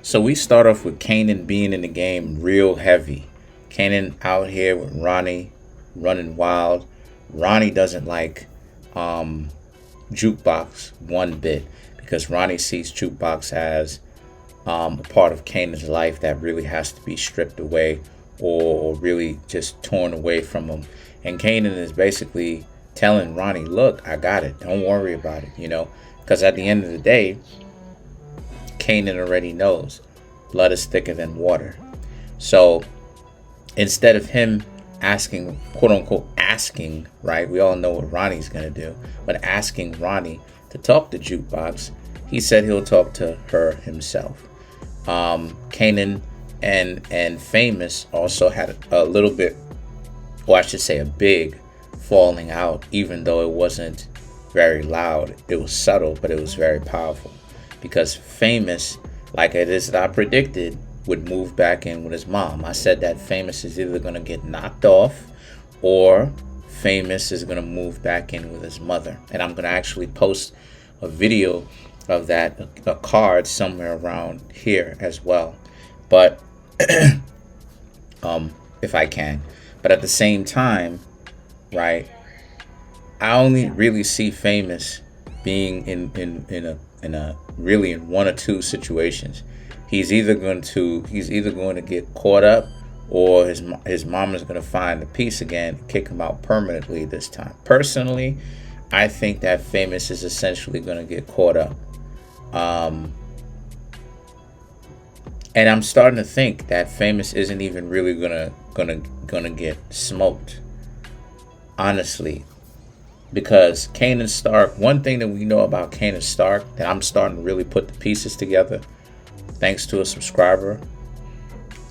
So we start off with Kanan being in the game real heavy. Kanan out here with Ronnie running wild. Ronnie doesn't like um, JukeBox one bit because Ronnie sees JukeBox as a part of Kanan's life that really has to be stripped away or really just torn away from him. And Kanan is basically telling Ronnie, look, I got it. Don't worry about it. Because at the end of the day, Kanan already knows blood is thicker than water. So instead of him asking, quote unquote, asking, right? We all know what Ronnie's going to do, but asking Ronnie to talk to JukeBox, he said he'll talk to her himself. Kanan and Famous also had a little bit, or I should say a big falling out, even though it wasn't very loud. It was subtle, but it was very powerful because Famous, like it is that I predicted, would move back in with his mom. I said that Famous is either going to get knocked off or Famous is going to move back in with his mother. And I'm going to actually post a video of that, a card somewhere around here as well. But if I can. But at the same time, right, I only really see Famous being in a really in one or two situations. He's either going to get caught up, or his mom is going to find the peace again, kick him out permanently this time. Personally, I think that Famous is essentially going to get caught up. And I'm starting to think that Famous isn't even really gonna get smoked. Honestly. Because Kanan Stark, one thing that we know about Kanan Stark that I'm starting to really put the pieces together, thanks to a subscriber,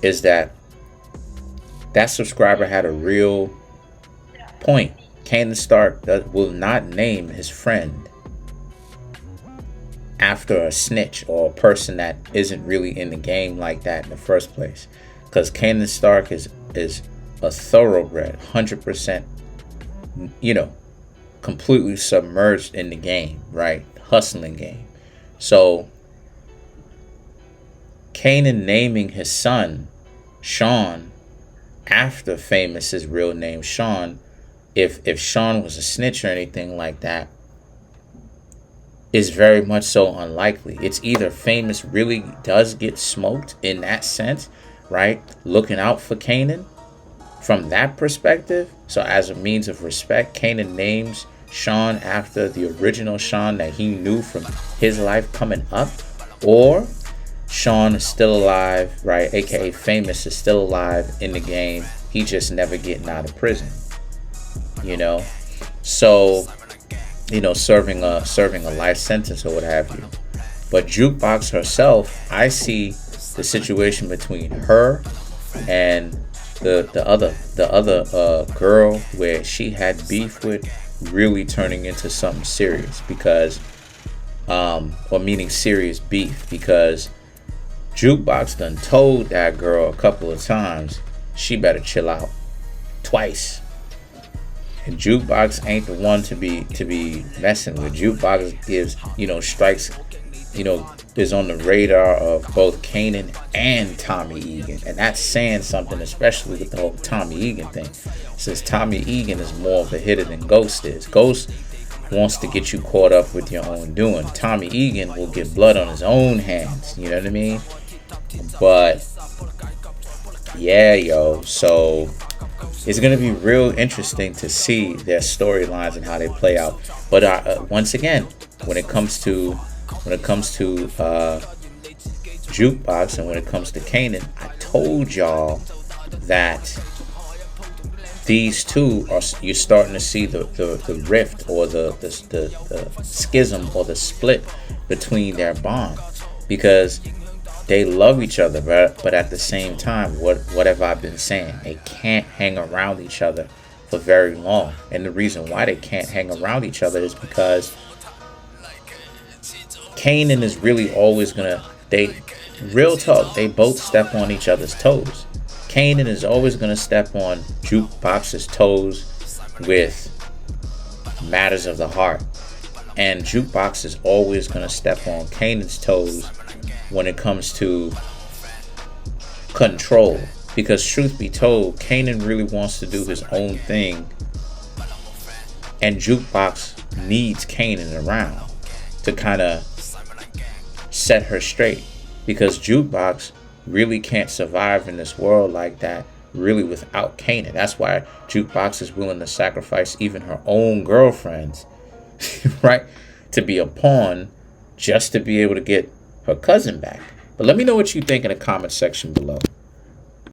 is that subscriber had a real point. Kanan Stark will not name his friend after a snitch or a person that isn't really in the game like that in the first place. Because Kanan Stark is a thoroughbred, 100%, completely submerged in the game, right? Hustling game. So Kanan naming his son Sean after Famous's real name Sean, if Sean was a snitch or anything like that, is very much so unlikely. It's either Famous really does get smoked in that sense, right? Looking out for Kanan from that perspective. So as a means of respect, Kanan names Sean after the original Sean that he knew from his life coming up, or Sean is still alive, right? AKA Famous is still alive in the game. He just never getting out of prison, So, serving a life sentence or what have you. But JukeBox herself, I see the situation between her and the other girl where she had beef with really turning into something serious, because or meaning serious beef, because JukeBox done told that girl a couple of times she better chill out twice. And JukeBox ain't the one to be messing with. JukeBox gives, strikes, is on the radar of both Kanan and Tommy Egan. And that's saying something, especially with the whole Tommy Egan thing. Since Tommy Egan is more of a hitter than Ghost is. Ghost wants to get you caught up with your own doing. Tommy Egan will get blood on his own hands. You know what I mean? But yeah, so it's going to be real interesting to see their storylines and how they play out. But once again, when it comes to JukeBox and when it comes to Kanan, I told y'all that these two you're starting to see the rift or the schism or the split between their bond, because they love each other, but at the same time, what have I been saying? They can't hang around each other for very long. And the reason why they can't hang around each other is because Kanan is really always real talk, they both step on each other's toes. Kanan is always going to step on JukeBox's toes with matters of the heart. And JukeBox is always going to step on Kanan's toes when it comes to control. Because truth be told, Kanan really wants to do his own thing, and JukeBox needs Kanan around to kind of set her straight, because JukeBox really can't survive in this world like that really without Kanan. That's why JukeBox is willing to sacrifice even her own girlfriends right, to be a pawn just to be able to get her cousin back. But let me know what you think in the comment section below.